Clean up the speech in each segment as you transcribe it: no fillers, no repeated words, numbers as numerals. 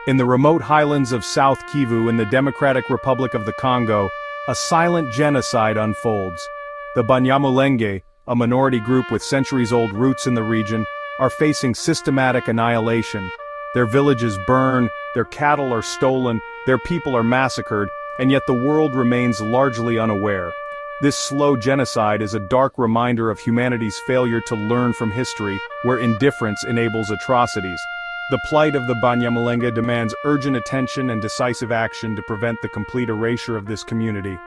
In the remote highlands of South Kivu in the Democratic Republic of the Congo, a silent genocide unfolds. The Banyamulenge, a minority group with centuries-old roots in the region, are facing systematic annihilation. Their villages burn, their cattle are stolen, their people are massacred, and yet the world remains largely unaware. This slow genocide is a dark reminder of humanity's failure to learn from history, where indifference enables atrocities. The plight of the Banyamulenge demands urgent attention and decisive action to prevent the complete erasure of this community.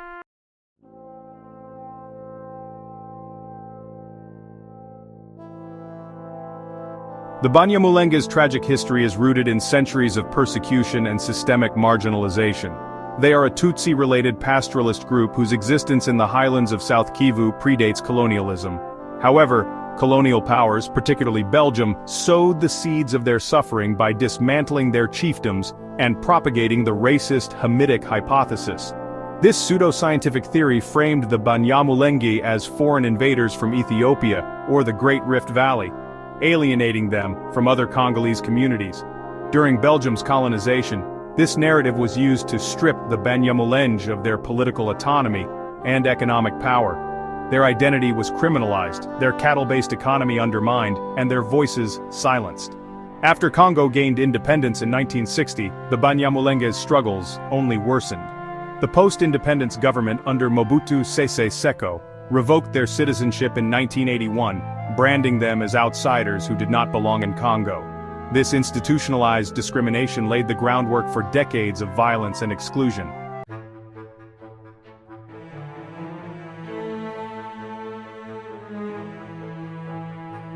The Banyamulenge's tragic history is rooted in centuries of persecution and systemic marginalization. They are a Tutsi-related pastoralist group whose existence in the highlands of South Kivu predates colonialism. However, colonial powers, particularly Belgium, sowed the seeds of their suffering by dismantling their chiefdoms and propagating the racist Hamitic hypothesis. This pseudo-scientific theory framed the Banyamulenge as foreign invaders from Ethiopia or the Great Rift Valley, alienating them from other Congolese communities. During Belgium's colonization, this narrative was used to strip the Banyamulenge of their political autonomy and economic power. Their identity was criminalized, their cattle-based economy undermined, and their voices silenced. After Congo gained independence in 1960, the Banyamulenge's struggles only worsened. The post-independence government under Mobutu Sese Seko revoked their citizenship in 1981, branding them as outsiders who did not belong in Congo. This institutionalized discrimination laid the groundwork for decades of violence and exclusion.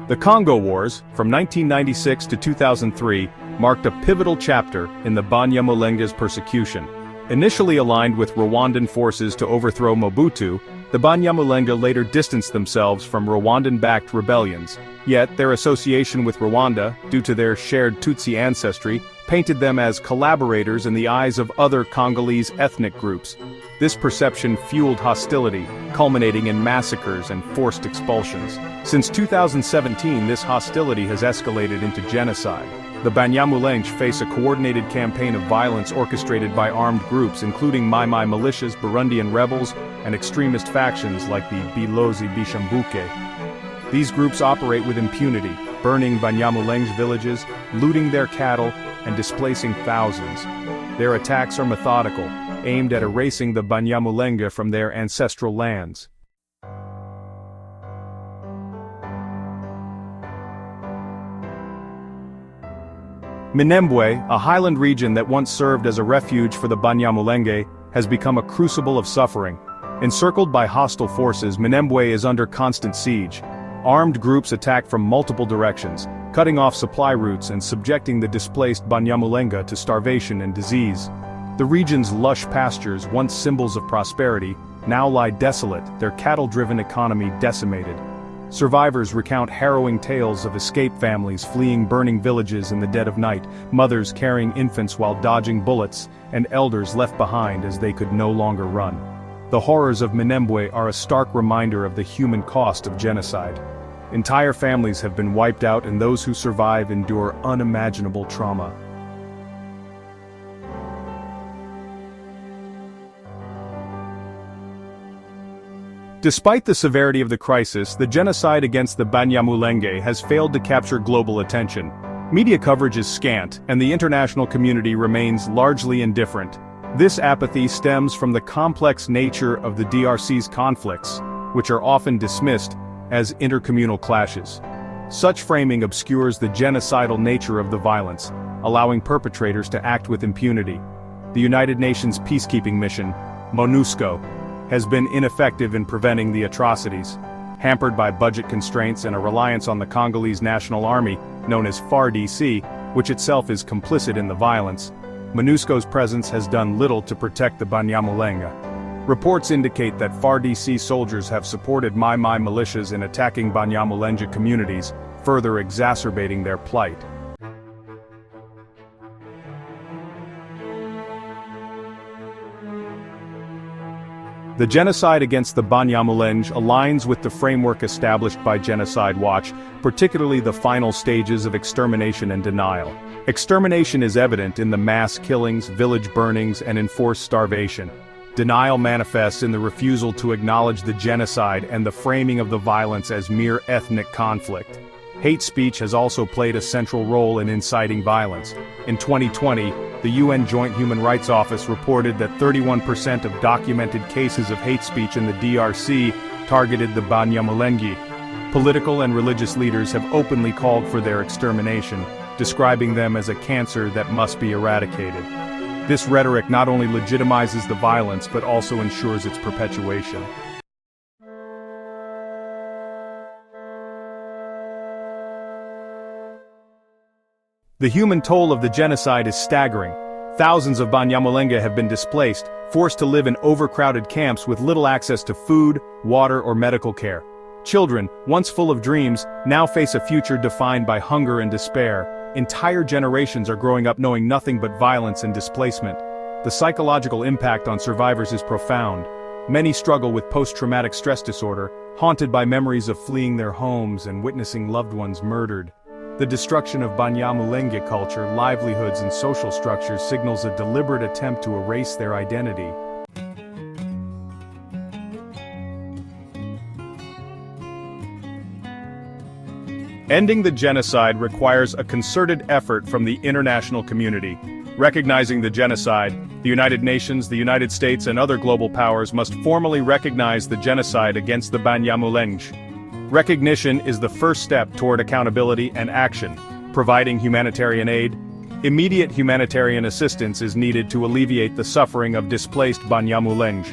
The Congo Wars, from 1996 to 2003, marked a pivotal chapter in the Banyamulenge's persecution. Initially aligned with Rwandan forces to overthrow Mobutu, the Banyamulenge later distanced themselves from Rwandan-backed rebellions. Yet their association with Rwanda, due to their shared Tutsi ancestry, painted them as collaborators in the eyes of other Congolese ethnic groups. This perception fueled hostility, culminating in massacres and forced expulsions. Since 2017, this hostility has escalated into genocide. The Banyamulenge face a coordinated campaign of violence orchestrated by armed groups including Mai-Mai militias, Burundian rebels, and extremist factions like the Bilozi Bishambuke. These groups operate with impunity, burning Banyamulenge villages, looting their cattle, and displacing thousands. Their attacks are methodical, aimed at erasing the Banyamulenge from their ancestral lands. Minembwe, a highland region that once served as a refuge for the Banyamulenge, has become a crucible of suffering. Encircled by hostile forces, Minembwe is under constant siege. Armed groups attack from multiple directions, cutting off supply routes and subjecting the displaced Banyamulenge to starvation and disease. The region's lush pastures, once symbols of prosperity, now lie desolate, their cattle-driven economy decimated. Survivors recount harrowing tales of escaped families fleeing burning villages in the dead of night, mothers carrying infants while dodging bullets, and elders left behind as they could no longer run. The horrors of Minembwe are a stark reminder of the human cost of genocide. Entire families have been wiped out and those who survive endure unimaginable trauma. Despite the severity of the crisis, the genocide against the Banyamulenge has failed to capture global attention. Media coverage is scant, and the international community remains largely indifferent. This apathy stems from the complex nature of the DRC's conflicts, which are often dismissed as intercommunal clashes. Such framing obscures the genocidal nature of the violence, allowing perpetrators to act with impunity. The United Nations peacekeeping mission, MONUSCO, has been ineffective in preventing the atrocities. Hampered by budget constraints and a reliance on the Congolese National Army, known as FARDC, which itself is complicit in the violence, MONUSCO's presence has done little to protect the Banyamulenge. Reports indicate that FARDC soldiers have supported Mai-Mai militias in attacking Banyamulenge communities, further exacerbating their plight. The genocide against the Banyamulenge aligns with the framework established by Genocide Watch, particularly the final stages of extermination and denial. Extermination is evident in the mass killings, village burnings, and enforced starvation. Denial manifests in the refusal to acknowledge the genocide and the framing of the violence as mere ethnic conflict. Hate speech has also played a central role in inciting violence. In 2020, the UN Joint Human Rights Office reported that 31% of documented cases of hate speech in the DRC targeted the Banyamulenge. Political and religious leaders have openly called for their extermination, describing them as a cancer that must be eradicated. This rhetoric not only legitimizes the violence but also ensures its perpetuation. The human toll of the genocide is staggering. Thousands of Banyamulenge have been displaced, forced to live in overcrowded camps with little access to food, water, or medical care. Children, once full of dreams, now face a future defined by hunger and despair. Entire generations are growing up knowing nothing but violence and displacement. The psychological impact on survivors is profound. Many struggle with post-traumatic stress disorder, haunted by memories of fleeing their homes and witnessing loved ones murdered. The destruction of Banyamulenge culture, livelihoods, and social structures signals a deliberate attempt to erase their identity. Ending the genocide requires a concerted effort from the international community. Recognizing the genocide, the United Nations, the United States, and other global powers must formally recognize the genocide against the Banyamulenge. Recognition is the first step toward accountability and action. Providing humanitarian aid. Immediate humanitarian assistance is needed to alleviate the suffering of displaced Banyamulenge.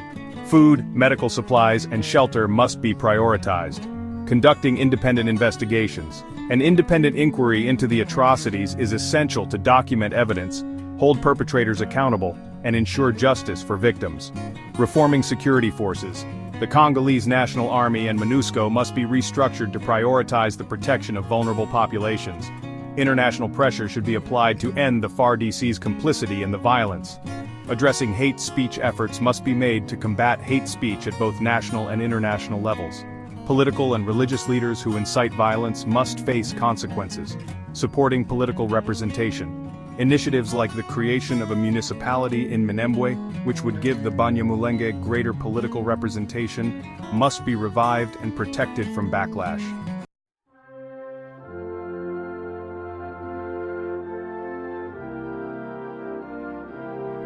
Food, medical supplies, and shelter must be prioritized. Conducting independent investigations. An independent inquiry into the atrocities is essential to document evidence, hold perpetrators accountable, and ensure justice for victims. Reforming security forces. The Congolese National Army and MONUSCO must be restructured to prioritize the protection of vulnerable populations. International pressure should be applied to end the FARDC's complicity in the violence. Addressing hate speech efforts must be made to combat hate speech at both national and international levels. Political and religious leaders who incite violence must face consequences. Supporting political representation. Initiatives like the creation of a municipality in Minembwe, which would give the Banyamulenge greater political representation, must be revived and protected from backlash.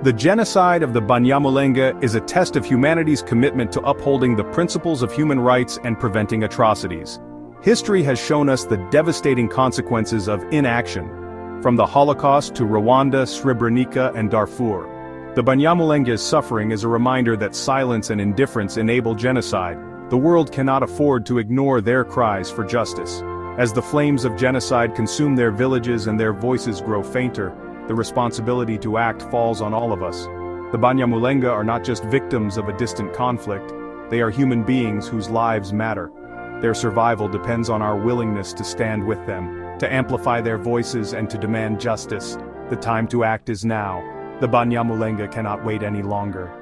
The genocide of the Banyamulenge is a test of humanity's commitment to upholding the principles of human rights and preventing atrocities. History has shown us the devastating consequences of inaction. From the Holocaust to Rwanda, Srebrenica, and Darfur. The Banyamulenge's suffering is a reminder that silence and indifference enable genocide. The world cannot afford to ignore their cries for justice. As the flames of genocide consume their villages and their voices grow fainter, the responsibility to act falls on all of us. The Banyamulenge are not just victims of a distant conflict, they are human beings whose lives matter. Their survival depends on our willingness to stand with them, to amplify their voices and to demand justice. The time to act is now. The Banyamulenge cannot wait any longer.